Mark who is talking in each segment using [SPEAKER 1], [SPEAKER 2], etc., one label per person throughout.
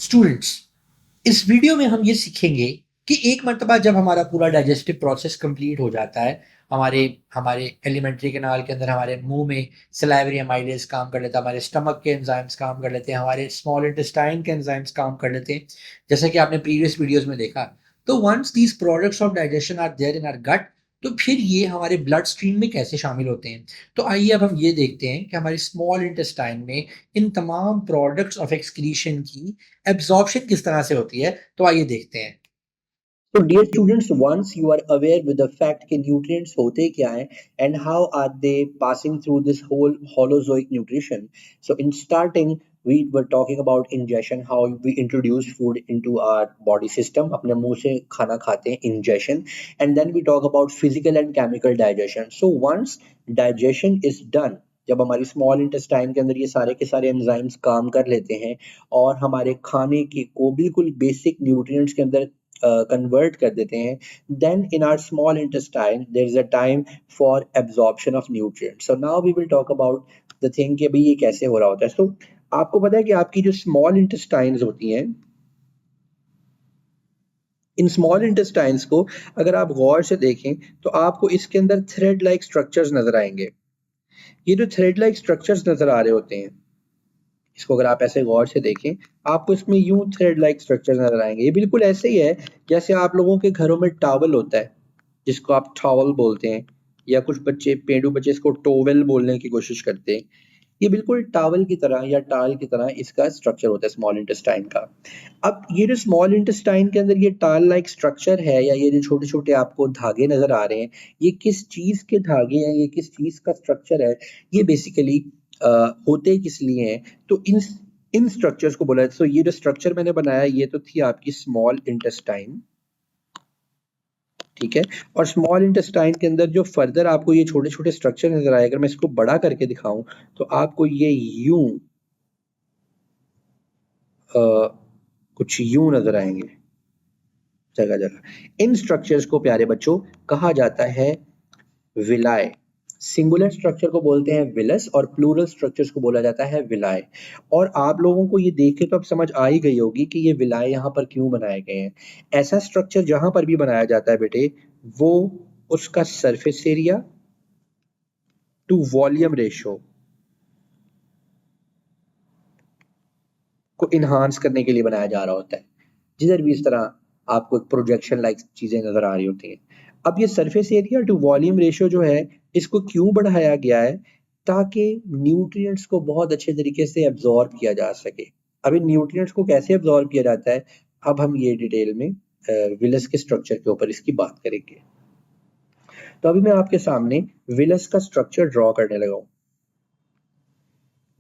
[SPEAKER 1] Students, इस video में हम ये सीखेंगे कि एक मर्तबा जब हमारा पूरा डाइजेस्टिव प्रोसेस कंप्लीट हो जाता है, हमारे हमारे एलिमेंट्री कैनाल के अंदर हमारे मुंह में सलाइवरी अमाइलेज काम कर लेता है, हमारे स्टमक के एंजाइम्स काम कर लेते हैं, हमारे स्मॉल इंटेस्टाइन के एंजाइम्स काम कर लेते हैं, जैसा कि आपने प्रीवियस वीडियोस में देखा। तो once these products of digestion are there in our gut, तो फिर ये हमारे ब्लड स्ट्रीम में कैसे शामिल होते हैं। तो आइए अब हम ये देखते हैं कि हमारे स्मॉल इंटेस्टाइन में इन तमाम प्रोडक्ट्स ऑफ एक्सक्रीशन की एब्जॉर्प्शन किस तरह से होती है। तो आइए देखते हैं।
[SPEAKER 2] So dear students, once you are aware with the fact कि nutrients होते क्या हैं and how are they passing through this whole holozoic nutrition. So in starting we were talking about ingestion, how we introduce food into our body system, अपने मुंह से खाना खाते हैं, ingestion, and then we talk about physical and chemical digestion. So once digestion is done, जब हमारी small intestine के अंदर ये सारे के सारे एंजाइम्स काम कर लेते हैं और हमारे खाने के को बिल्कुल बेसिक न्यूट्रिएंट्स के अंदर कन्वर्ट कर देते हैं, then in our small intestine there is a time for absorption of nutrients. So now we will talk about the thing कि भाई ये कैसे हो रहा होता है. So आपको पता है कि आपकी जो स्मॉल इंटेस्टाइन्स होती हैं, इन स्मॉल इंटेस्टाइन्स को अगर आप गौर से देखें तो आपको इसके अंदर थ्रेड लाइक स्ट्रक्चर्स नजर आएंगे. ये जो थ्रेड लाइक स्ट्रक्चर्स नजर आ रहे होते हैं, इसको अगर आप ऐसे गौर से देखें, आपको इसमें यूं थ्रेड लाइक स्ट्रक्चर नजर आएंगे. ये बिल्कुल ऐसे ही है जैसे आप लोगों के घरों में टॉवल होता है, जिसको आप टॉवल बोलते हैं, या कुछ बच्चे, पेड़ू बच्चे, इसको टोवेल बोलने की कोशिश करते हैं. ये बिल्कुल टावल की तरह या टाल की तरह इसका स्ट्रक्चर होता है स्मॉल इंटेस्टाइन का. अब ये जो स्मॉल इंटेस्टाइन के अंदर ये टाल लाइक स्ट्रक्चर है, या ये जो छोटे छोटे आपको धागे नजर आ रहे हैं, ये किस चीज के धागे हैं, ये किस चीज का स्ट्रक्चर है, ये बेसिकली होते किस लिए हैं. तो इन इन स्ट्रक्चर्स को बोला है. तो ये जो स्ट्रक्चर मैंने बनाया, ये तो थी आपकी स्मॉल इंटेस्टाइन, ठीक है. और स्मॉल इंटेस्टाइन के अंदर जो फर्दर आपको ये छोटे छोटे स्ट्रक्चर नजर आए, अगर मैं इसको बड़ा करके दिखाऊं तो आपको ये यूं कुछ यूं नजर आएंगे जगह जगह. इन स्ट्रक्चर्स को प्यारे बच्चों कहा जाता है विलाय. सिंगुलर स्ट्रक्चर को बोलते हैं विलस और प्लूरल स्ट्रक्चर्स को बोला जाता है विलाय. और आप लोगों को ये देख के तो अब समझ आ ही गई होगी कि ये विलाय यहाँ पर क्यों बनाए गए हैं. ऐसा स्ट्रक्चर जहां पर भी बनाया जाता है बेटे, वो उसका surface area to volume ratio को इन्हांस करने के लिए बनाया जा रहा होता है. जिधर भी इस तरह आपको प्रोजेक्शन लाइक चीजें नजर आ रही होती हैं. अब ये surface area to volume ratio जो है, इसको क्यों बढ़ाया गया है? ताकि न्यूट्रिएंट्स को बहुत अच्छे तरीके से एब्जॉर्ब किया जा सके. अब इन न्यूट्रिएंट्स को कैसे एब्जॉर्ब किया जाता है, अब हम ये डिटेल में विलस के स्ट्रक्चर के ऊपर इसकी बात करेंगे. तो अभी मैं आपके सामने विलस का स्ट्रक्चर ड्रॉ करने लगा हूं.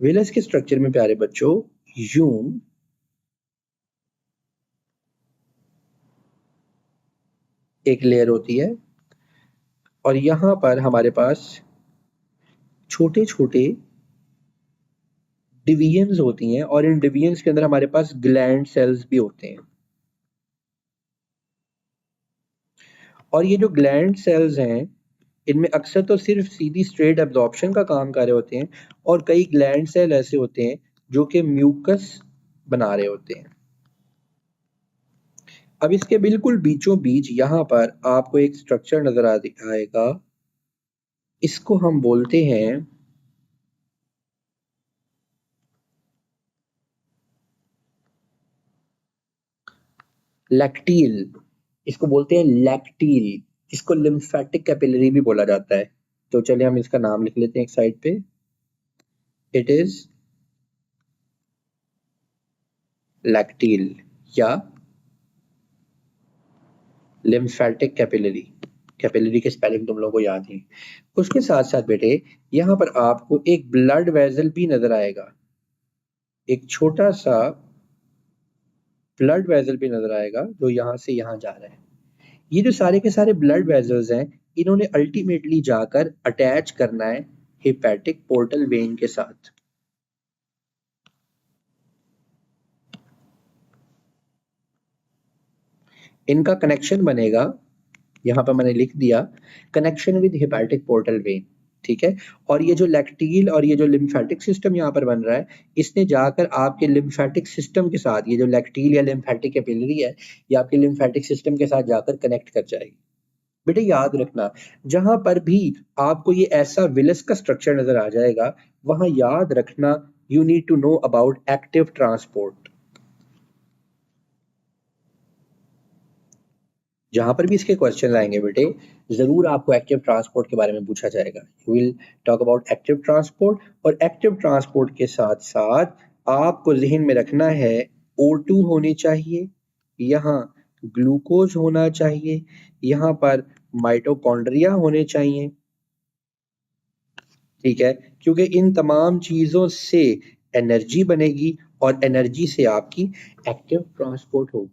[SPEAKER 2] विलस के स्ट्रक्चर में प्यारे बच्चों यूं एक लेयर होती है और यहां पर हमारे पास छोटे छोटे डिवीजन्स होती हैं, और इन डिवीजन्स के अंदर हमारे पास ग्लैंड सेल्स भी होते हैं. और ये जो ग्लैंड सेल्स हैं, इनमें अक्सर तो सिर्फ सीधी स्ट्रेट एब्जॉर्प्शन का काम कर रहे होते हैं, और कई ग्लैंड सेल ऐसे होते हैं जो कि म्यूकस बना रहे होते हैं. अब इसके बिल्कुल बीचों बीच यहाँ पर आपको एक स्ट्रक्चर नजर आएगा. इसको हम बोलते हैं लैक्टील. इसको बोलते हैं लैक्टील. इसको लिम्फेटिक कैपिलरी भी बोला जाता है. तो चलिए हम इसका नाम लिख लेते हैं एक साइड पे. इट इज लैक्टील या लिम्फेटिक कैपिलरी. कैपिलरी के स्पेलिंग तुम लोगों को याद है. उसके साथ साथ बेटे यहाँ पर आपको एक ब्लड वेजल भी नजर आएगा. एक छोटा सा ब्लड वेजल भी नजर आएगा जो यहाँ से यहाँ जा रहा है. ये जो सारे के सारे ब्लड वेजल्स हैं, इन्होंने अल्टीमेटली जाकर अटैच करना है हेपेटिक पोर्टल वेन के साथ. इनका कनेक्शन बनेगा, यहां पर मैंने लिख दिया connection with hepatic portal vein. ठीक है। और ये जो लैक्टील और ये जो लिम्फेटिक सिस्टम यहाँ पर बन रहा है, इसने जाकर आपके लिम्फेटिक सिस्टम के साथ, ये जो लैक्टील या लिम्फेटिक कैपिलरी है, ये आपके लिम्फेटिक सिस्टम के साथ जाकर कनेक्ट कर जाएगी। बेटे याद रखना, जहां पर भी आपको ये ऐसा विलस का स्ट्रक्चर नजर आ जाएगा, वहां याद रखना you need to know about active transport. जहां पर भी इसके क्वेश्चन आएंगे बेटे, जरूर आपको एक्टिव ट्रांसपोर्ट के बारे में पूछा जाएगा। You will talk about active transport, और एक्टिव ट्रांसपोर्ट के साथ साथ आपको जहन में रखना है O2 होनी चाहिए, यहाँ ग्लूकोज होना चाहिए, यहाँ पर माइटोकॉन्ड्रिया होने चाहिए, ठीक है, क्योंकि इन तमाम चीजों से एनर्जी बनेगी और एनर्जी से आपकी एक्टिव ट्रांसपोर्ट होगी।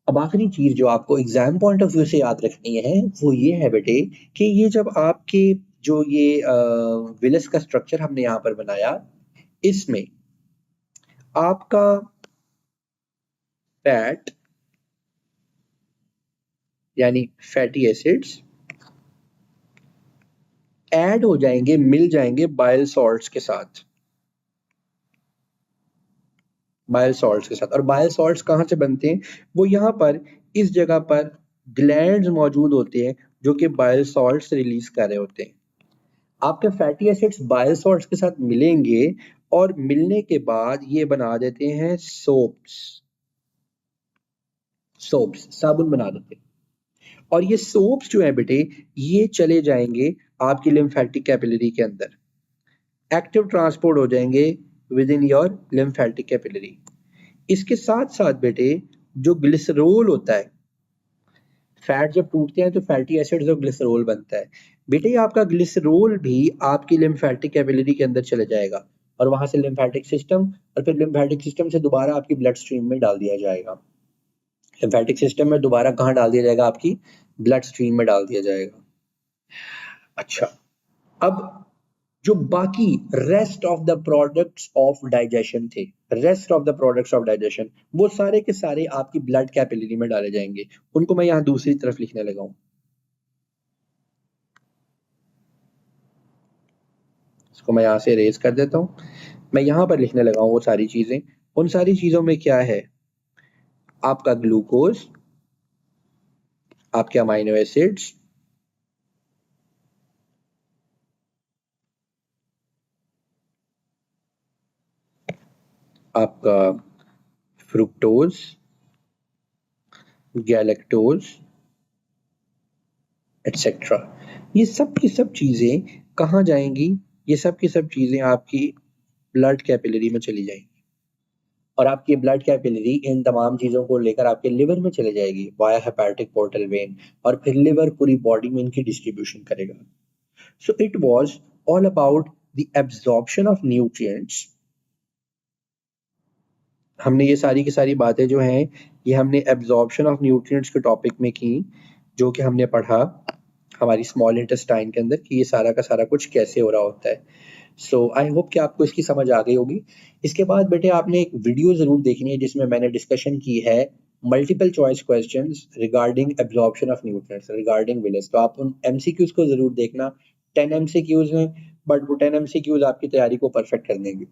[SPEAKER 2] अब आखिरी चीज जो आपको एग्जाम पॉइंट ऑफ व्यू से याद रखनी है वो ये है बेटे कि ये जब आपके जो ये विलस का स्ट्रक्चर हमने यहाँ पर बनाया, इसमें आपका फैट यानी फैटी एसिड्स ऐड हो जाएंगे, मिल जाएंगे बाइल सॉल्ट्स के साथ, बाइल सॉल्ट्स के साथ। और बाइल सॉल्ट्स कहाँ से बनते हैं? वो यहाँ पर इस जगह पर ग्लैंड्स मौजूद होते हैं जो कि बाइल सॉल्ट्स रिलीज कर रहे होते हैं। आपके फैटी एसिड्स बाइल सॉल्ट्स के साथ मिलेंगे और मिलने के बाद ये बना देते हैं सोप्स, साबुन बना देते हैं। और ये सोप्स जो है बेटे, ये चले जाएंगे आपकी लिम्फेटिक कैपिलरी के अंदर, एक्टिव ट्रांसपोर्ट हो जाएंगे with in your lymphatic capillary. इसके साथ साथ बेटे जो ग्लिसरोल होता है, फैट जब टूटते हैं तो फैटी एसिड्स और ग्लिसरोल बनता है। बेटे आपका ग्लिसरोल भी आपकी लिम्फेटिक कैपिलरी के अंदर चले जाएगा और वहां से लिम्फेटिक सिस्टम, और फिर लिम्फेटिक सिस्टम से दोबारा आपकी ब्लड स्ट्रीम में डाल दिया जाएगा। लिम्फेटिक सिस्टम में दोबारा कहाँ डाल दिया जाएगा? आपकी ब्लड स्ट्रीम में डाल दिया जाएगा। अच्छा, अब जो बाकी rest of the products of digestion थे, rest of the products of digestion, वो सारे के सारे आपकी ब्लड कैपिलरी में डाले जाएंगे। उनको मैं यहाँ दूसरी तरफ लिखने लगा हूं, इसको मैं यहाँ से इरेज कर देता हूँ। मैं यहाँ पर लिखने लगा हूँ वो सारी चीजें। उन सारी चीजों में क्या है? आपका ग्लूकोज, आपके अमाइनो एसिड्स, आपका फ्रुक्टोज, गैलेक्टोज एटसेट्रा। ये सब की सब चीजें कहाँ जाएंगी? ये सब की सब चीजें आपकी ब्लड कैपिलरी में चली जाएंगी और आपकी ब्लड कैपिलरी इन तमाम चीजों को लेकर आपके लिवर में चले जाएगी वाया हेपेटिक पोर्टल वेन, और फिर लिवर पूरी बॉडी में इनकी डिस्ट्रीब्यूशन करेगा। So it was all about the absorption of nutrients. हमने ये सारी की सारी बातें जो हैं, ये हमने एब्जॉर्प्शन ऑफ न्यूट्रिएंट्स के टॉपिक में की, जो कि हमने पढ़ा हमारी स्मॉल इंटेस्टाइन के अंदर कि ये सारा का सारा कुछ कैसे हो रहा होता है। सो आई होप कि आपको इसकी समझ आ गई होगी। इसके बाद बेटे आपने एक वीडियो जरूर देखनी है जिसमें मैंने डिस्कशन की है multiple choice questions regarding absorption of nutrients, regarding village. तो आप उन एमसीक्यूज को जरूर देखना। 10 एमसीक्यूज हैं, बट वो 10 एमसीक्यूज आपकी तैयारी को परफेक्ट कर देंगे।